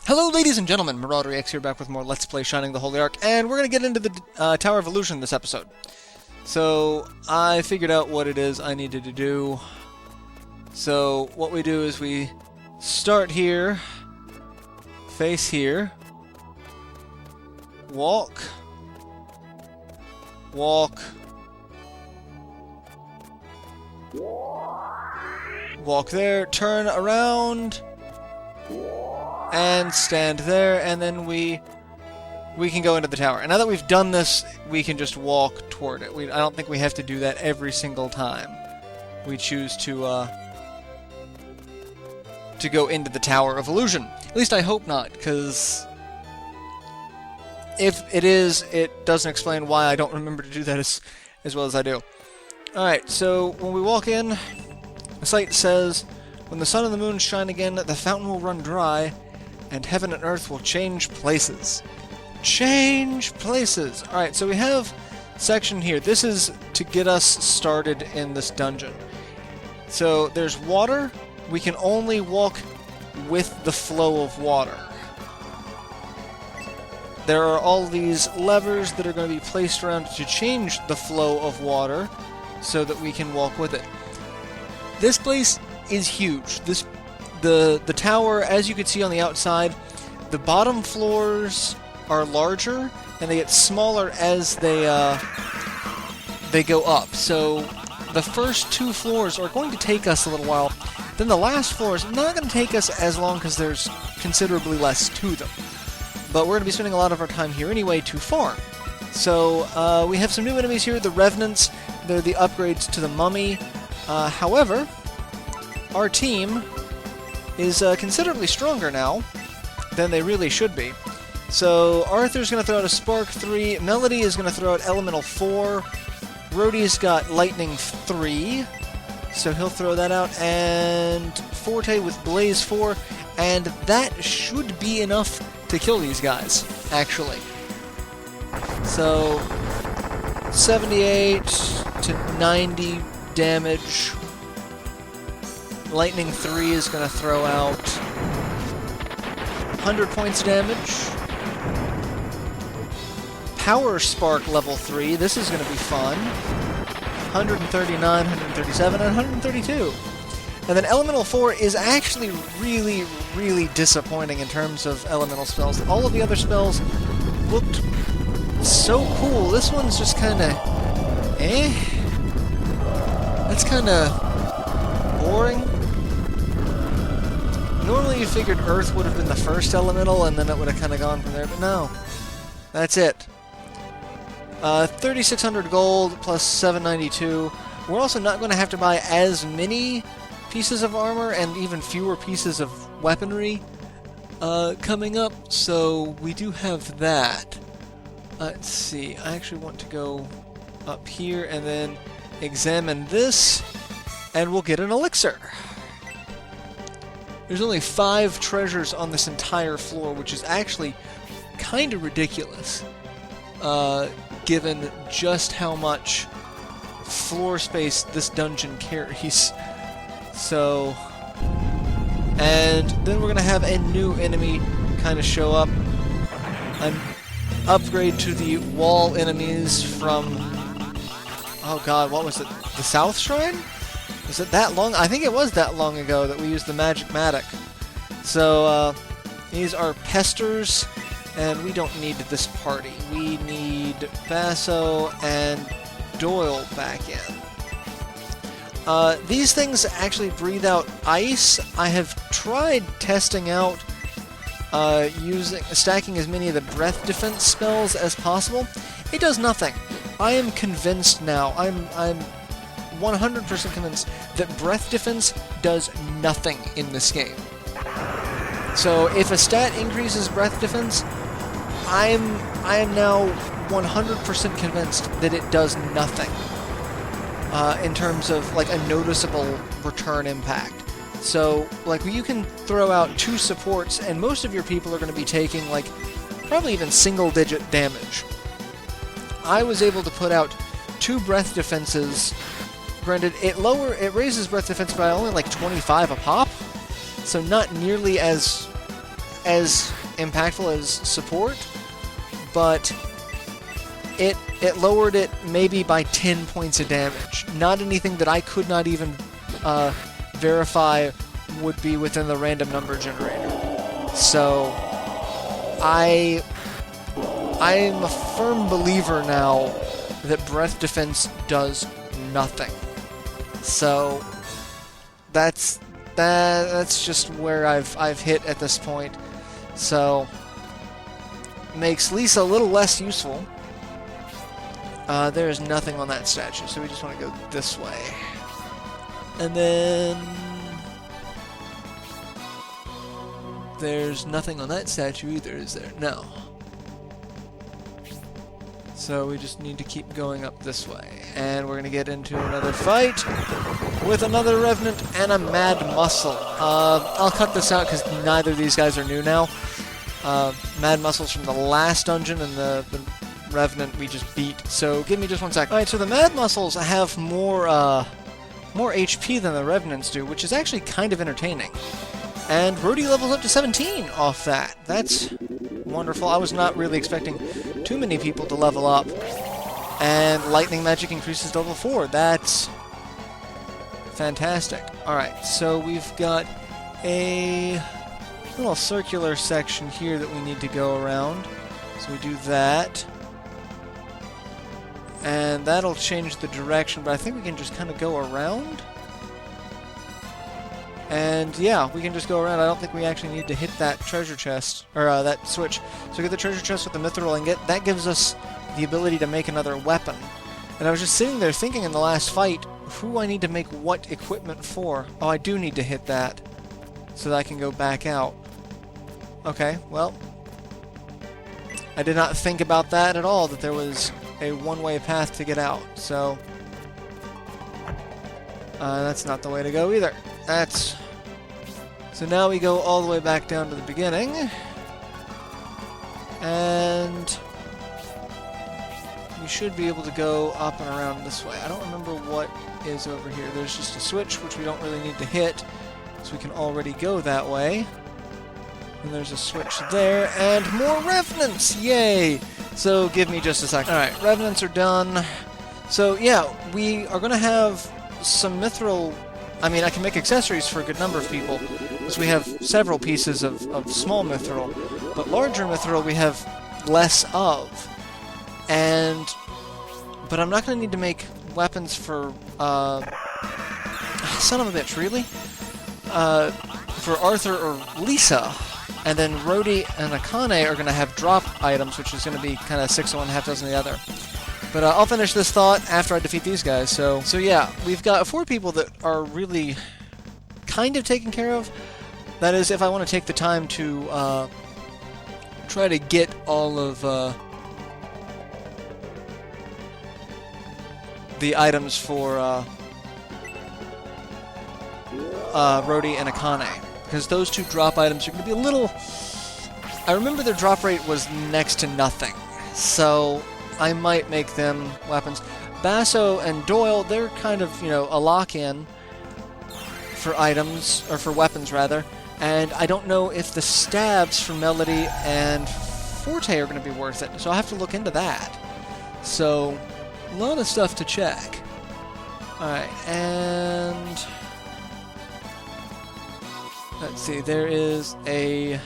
Hello ladies and gentlemen, MarauderEX here back with more Let's Play Shining the Holy Ark, and we're going to get into the Tower of Illusion this episode. So, I figured out what it is I needed to do. So, what we do is we start here, face here, walk, walk, walk there, turn around, and stand there, and then we can go into the tower. And now that we've done this, we can just walk toward it. I don't think we have to do that every single time we choose to go into the Tower of Illusion. At least I hope not, because if it is, it doesn't explain why I don't remember to do that as well as I do. Alright, so when we walk in, the site says, "When the sun and the moon shine again, the fountain will run dry, and heaven and earth will change places." Change places! Alright, so we have section here. This is to get us started in this dungeon. So there's water. We can only walk with the flow of water. There are all these levers that are going to be placed around to change the flow of water so that we can walk with it. This place is huge. The tower, as you can see on the outside, the bottom floors are larger and they get smaller as they go up. So the first two floors are going to take us a little while. Then the last floor is not going to take us as long because there's considerably less to them. But we're going to be spending a lot of our time here anyway to farm. So we have some new enemies here, the remnants. They're the upgrades to the mummy. However, our team is considerably stronger now than they really should be. So Arthur's going to throw out a Spark 3, Melody is going to throw out Elemental 4, Rhodey's got Lightning 3, so he'll throw that out, and Forte with Blaze 4, and that should be enough to kill these guys, actually. So 78 to 90 damage. Lightning 3 is going to throw out 100 points damage. Power Spark level 3, this is going to be fun. 139, 137, and 132. And then Elemental 4 is actually really, really disappointing in terms of elemental spells. All of the other spells looked so cool. This one's just kind of That's kind of boring. Normally you figured Earth would have been the first elemental and then it would have kind of gone from there, but no. That's it. 3,600 gold plus 792. We're also not going to have to buy as many pieces of armor and even fewer pieces of weaponry coming up, so we do have that. Let's see, I actually want to go up here and then examine this, and we'll get an elixir. There's only 5 treasures on this entire floor, which is actually kind of ridiculous, given just how much floor space this dungeon carries. So, and then we're going to have a new enemy kind of show up. An upgrade to the wall enemies from, oh god, what was it? The South Shrine? Was it that long? I think it was that long ago that we used the Magic Matic. So, these are Pesters, and we don't need this party. We need Basso and Doyle back in. These things actually breathe out ice. I have tried testing out stacking as many of the breath defense spells as possible. It does nothing. I am convinced now. I'm 100% convinced that breath defense does nothing in this game. So if a stat increases breath defense, I am now 100% convinced that it does nothing in terms of like a noticeable return impact. So like you can throw out 2 supports and most of your people are going to be taking like probably even single-digit damage. I was able to put out 2 breath defenses Granted, it raises breath defense by only like 25 a pop, so not nearly as impactful as support, but it lowered it maybe by 10 points of damage. Not anything that I could not even verify would be within the random number generator. So I'm a firm believer now that breath defense does nothing. So that's just where I've hit at this point. So makes Lisa a little less useful. There is nothing on that statue, so we just want to go this way. And then there's nothing on that statue either, is there? No. So we just need to keep going up this way. And we're going to get into another fight with another Revenant and a Mad Muscle. I'll cut this out because neither of these guys are new now. Mad Muscle's from the last dungeon, and the Revenant we just beat. So give me just 1 second. Alright, so the Mad Muscles have more HP than the Revenants do, which is actually kind of entertaining. And Brody levels up to 17 off that. That's wonderful. I was not really expecting too many people to level up. And Lightning Magic increases to level 4. That's fantastic. Alright, so we've got a little circular section here that we need to go around. So we do that. And that'll change the direction, but I think we can just kind of go around. And yeah, we can just go around. I don't think we actually need to hit that treasure chest, or that switch. So get the treasure chest with the mithril, and that gives us the ability to make another weapon. And I was just sitting there thinking in the last fight, who I need to make what equipment for. Oh, I do need to hit that, so that I can go back out. Okay, well, I did not think about that at all, that there was a one-way path to get out, so that's not the way to go either. So now we go all the way back down to the beginning, and we should be able to go up and around this way. I don't remember what is over here. There's just a switch, which we don't really need to hit, so we can already go that way. And there's a switch there, and more Revenants! Yay! So give me just a second. Alright, Revenants are done. So yeah, we are going to have some mithril. I mean, I can make accessories for a good number of people, because we have several pieces of small mithril, but larger mithril we have less of. But I'm not going to need to make weapons for, son of a bitch, really? For Arthur or Lisa. And then Rhodey and Akane are going to have drop items, which is going to be kind of 6 of one, half dozen of the other. But I'll finish this thought after I defeat these guys. So yeah, we've got 4 people that are really kind of taken care of. That is, if I want to take the time to try to get all of the items for Rhodey and Akane. Because those 2 drop items are going to be a little... I remember their drop rate was next to nothing. So I might make them weapons. Basso and Doyle, they're kind of, you know, a lock-in for items, or for weapons, rather. And I don't know if the stabs for Melody and Forte are going to be worth it. So I'll have to look into that. So, a lot of stuff to check. Alright, and... let's see, there is a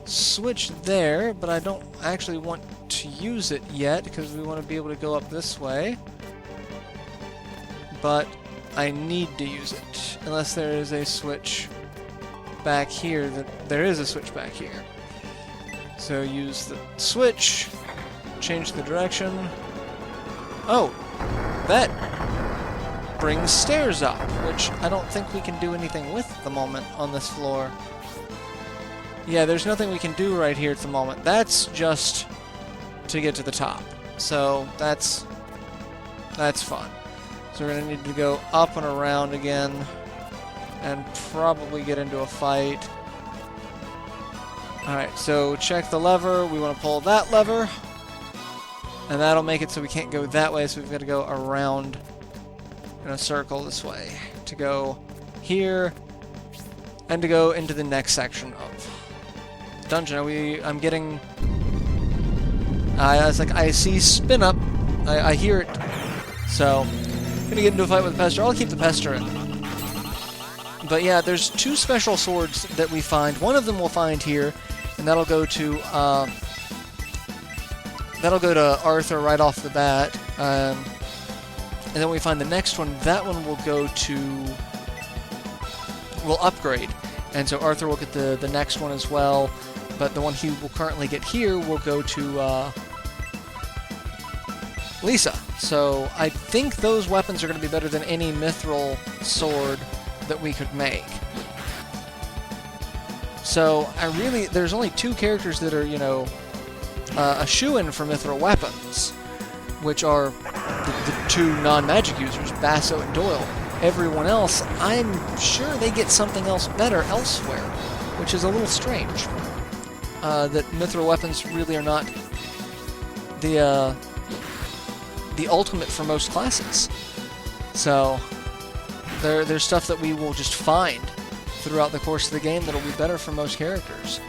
switch there, but I don't actually want to use it yet because we want to be able to go up this way. But I need to use it, unless there is a switch back here. There is a switch back here. So use the switch, change the direction. Oh, that brings stairs up, which I don't think we can do anything with at the moment on this floor. Yeah, there's nothing we can do right here at the moment. That's just to get to the top. So that's fun. So we're going to need to go up and around again and probably get into a fight. Alright, so check the lever. We want to pull that lever. And that'll make it so we can't go that way, so we've got to go around in a circle this way to go here and to go into the next section of dungeon. I'm getting... I was like, I see spin up. I hear it. So, I'm gonna get into a fight with the Pester. I'll keep the Pester in. But yeah, there's 2 special swords that we find. One of them we'll find here, and that'll go to Arthur right off the bat. And then we find the next one. That one will go to... will upgrade. And so Arthur will get the next one as well. But the one he will currently get here will go to Lisa. So I think those weapons are going to be better than any mithril sword that we could make. So there's only 2 characters that are, you know, a shoo-in for mithril weapons, which are the 2 non-magic users, Basso and Doyle. Everyone else, I'm sure they get something else better elsewhere, which is a little strange. That mithril weapons really are not the ultimate for most classes. So there's stuff that we will just find throughout the course of the game that'll be better for most characters.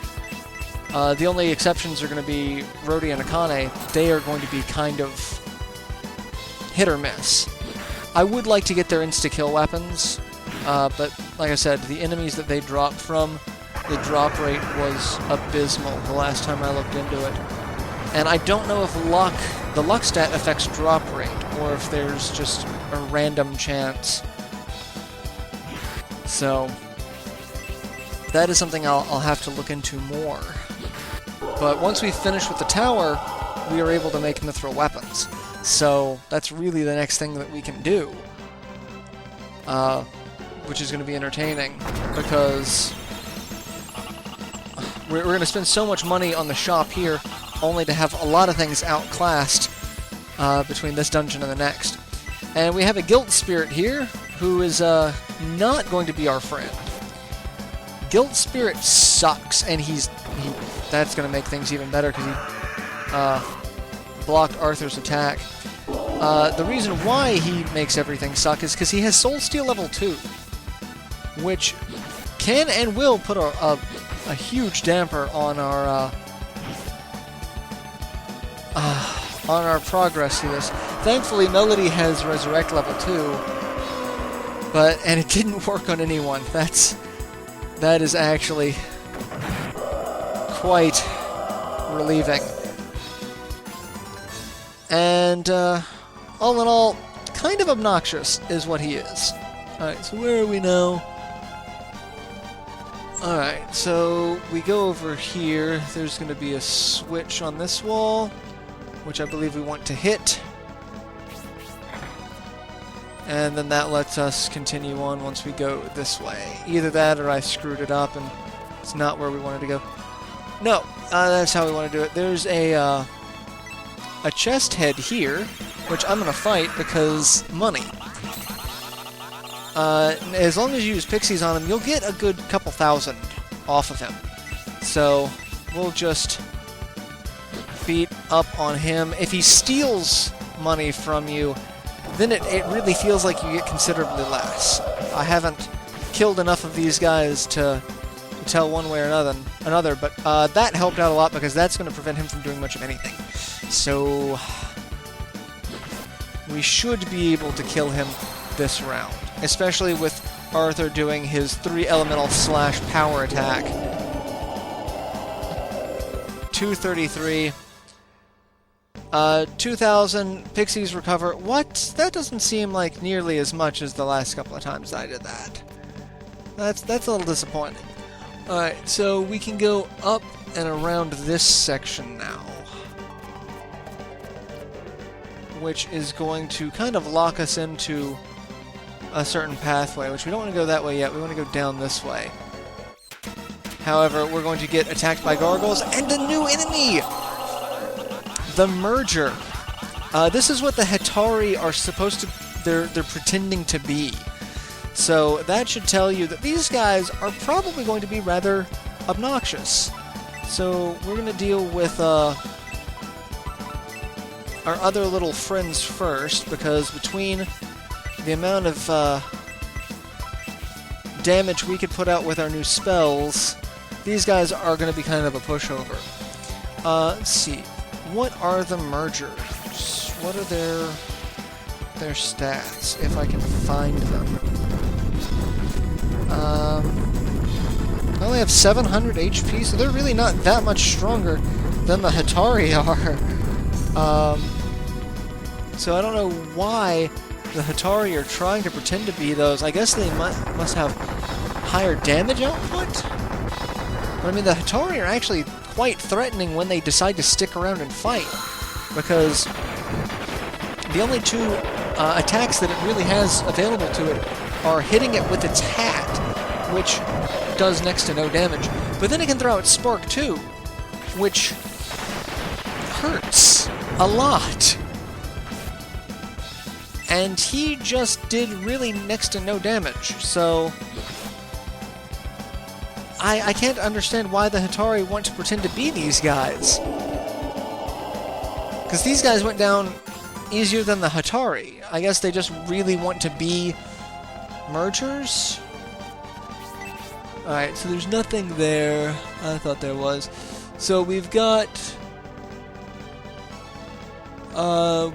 The only exceptions are going to be Rhodey and Akane. They are going to be kind of hit or miss. I would like to get their insta-kill weapons, but like I said, the enemies that they drop from, the drop rate was abysmal the last time I looked into it. And I don't know if the luck stat affects drop rate, or if there's just a random chance. So, that is something I'll have to look into more. But once we finish with the tower, we are able to make mithril weapons. So, that's really the next thing that we can do. Which is going to be entertaining, because we're going to spend so much money on the shop here, only to have a lot of things outclassed between this dungeon and the next. And we have a guilt spirit here, who is not going to be our friend. Guilt spirit sucks, and that's going to make things even better, because he blocked Arthur's attack. The reason why he makes everything suck is because he has Soul Steel level 2, which can and will put a huge damper on our progress through this. Thankfully, Melody has Resurrect level 2, and it didn't work on anyone. That is actually quite relieving. And all in all, kind of obnoxious is what he is. Alright, so where are we now? Alright, so we go over here. There's going to be a switch on this wall, which I believe we want to hit. And then that lets us continue on once we go this way. Either that or I screwed it up and it's not where we wanted to go. No, that's how we want to do it. There's a chest head here, which I'm going to fight because money. As long as you use pixies on him, you'll get a good couple thousand off of him. So, we'll just beat up on him. If he steals money from you, then it really feels like you get considerably less. I haven't killed enough of these guys to tell one way or another, but that helped out a lot because that's going to prevent him from doing much of anything. So, we should be able to kill him this round, especially with Arthur doing his 3 elemental / power attack. 233. 2,000 pixies recover. What? That doesn't seem like nearly as much as the last couple of times I did that. That's a little disappointing. Alright, so we can go up and around this section now, which is going to kind of lock us into a certain pathway, which we don't want to go that way yet. We want to go down this way. However, we're going to get attacked by gargoyles and a new enemy! The Merger. This is what the Hetari are supposed to... They're pretending to be. So that should tell you that these guys are probably going to be rather obnoxious. So we're going to deal with our other little friends first, because between the amount of damage we could put out with our new spells, these guys are going to be kind of a pushover. Let's see. What are the mergers? What are their stats, if I can find them? I only have 700 HP, so they're really not that much stronger than the Hatari are. So I don't know why the Hatari are trying to pretend to be those. I guess they must have higher damage output? But I mean, the Hatari are actually quite threatening when they decide to stick around and fight, because the only two attacks that it really has available to it are hitting it with its hat, which does next to no damage, but then it can throw out Spark too, which hurts a lot. And he just did really next to no damage, so I can't understand why the Hatari want to pretend to be these guys. Because these guys went down easier than the Hatari. I guess they just really want to be mergers? Alright, so there's nothing there. I thought there was. So we've got...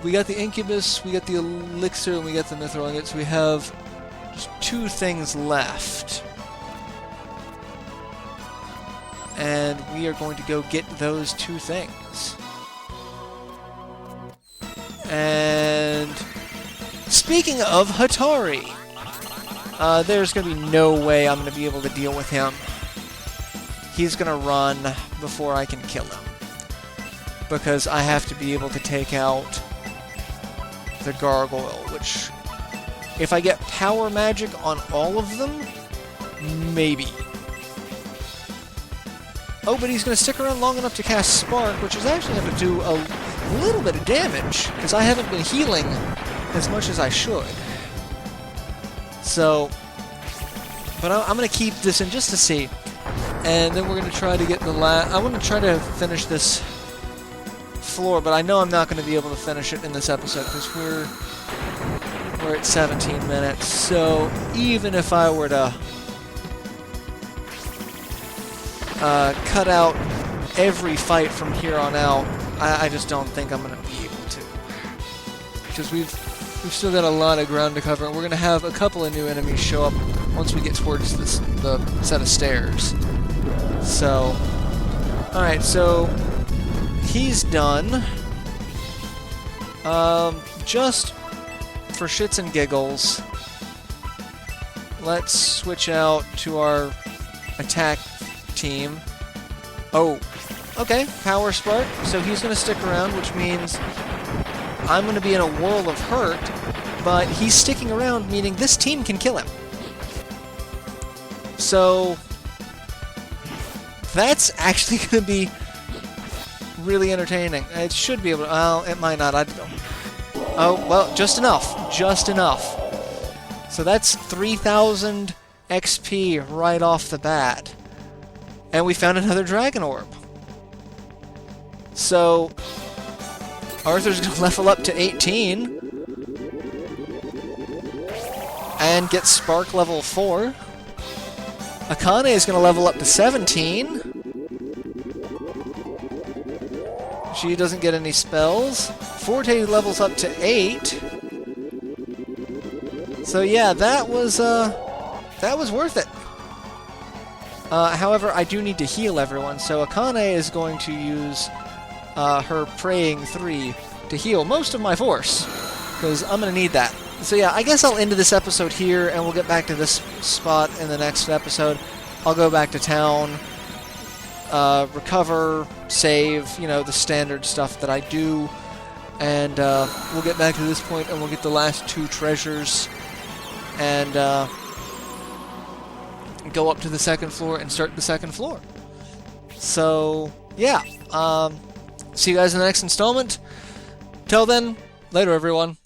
we got the Incubus, we got the Elixir, and we got the Mithril Ingots. We have just 2 things left. And we are going to go get those 2 things. And... speaking of Hatari, there's going to be no way I'm going to be able to deal with him. He's going to run before I can kill him, because I have to be able to take out the Gargoyle, which, if I get power magic on all of them, maybe. Oh, but he's going to stick around long enough to cast Spark, which is actually going to do a little bit of damage, because I haven't been healing as much as I should. So, but I'm going to keep this in just to see, and then we're going to try to get the I want to try to finish this floor, but I know I'm not going to be able to finish it in this episode, because we're at 17 minutes, so even if I were to cut out every fight from here on out, I just don't think I'm going to be able to, because we've still got a lot of ground to cover, and we're going to have a couple of new enemies show up once we get towards the set of stairs. So, alright, so he's done. Just for shits and giggles, let's switch out to our attack team. Oh, okay, Power Spark, so he's going to stick around, which means I'm going to be in a whirl of hurt, but he's sticking around, meaning this team can kill him. So that's actually going to be really entertaining. It should be able to... well, it might not. I don't know. Oh, well, just enough. Just enough. So that's 3,000 XP right off the bat. And we found another Dragon Orb. So Arthur's going to level up to 18. And get Spark level 4. Akane is going to level up to 17. She doesn't get any spells. Forte levels up to 8. So yeah, that was worth it. However, I do need to heal everyone, so Akane is going to use her Praying 3 to heal most of my force, because I'm going to need that. So yeah, I guess I'll end this episode here, and we'll get back to this spot in the next episode. I'll go back to town, recover, save, you know, the standard stuff that I do, and we'll get back to this point, and we'll get the last 2 treasures, and go up to the 2nd floor and start the 2nd floor. So, yeah, see you guys in the next installment. Till then, later everyone.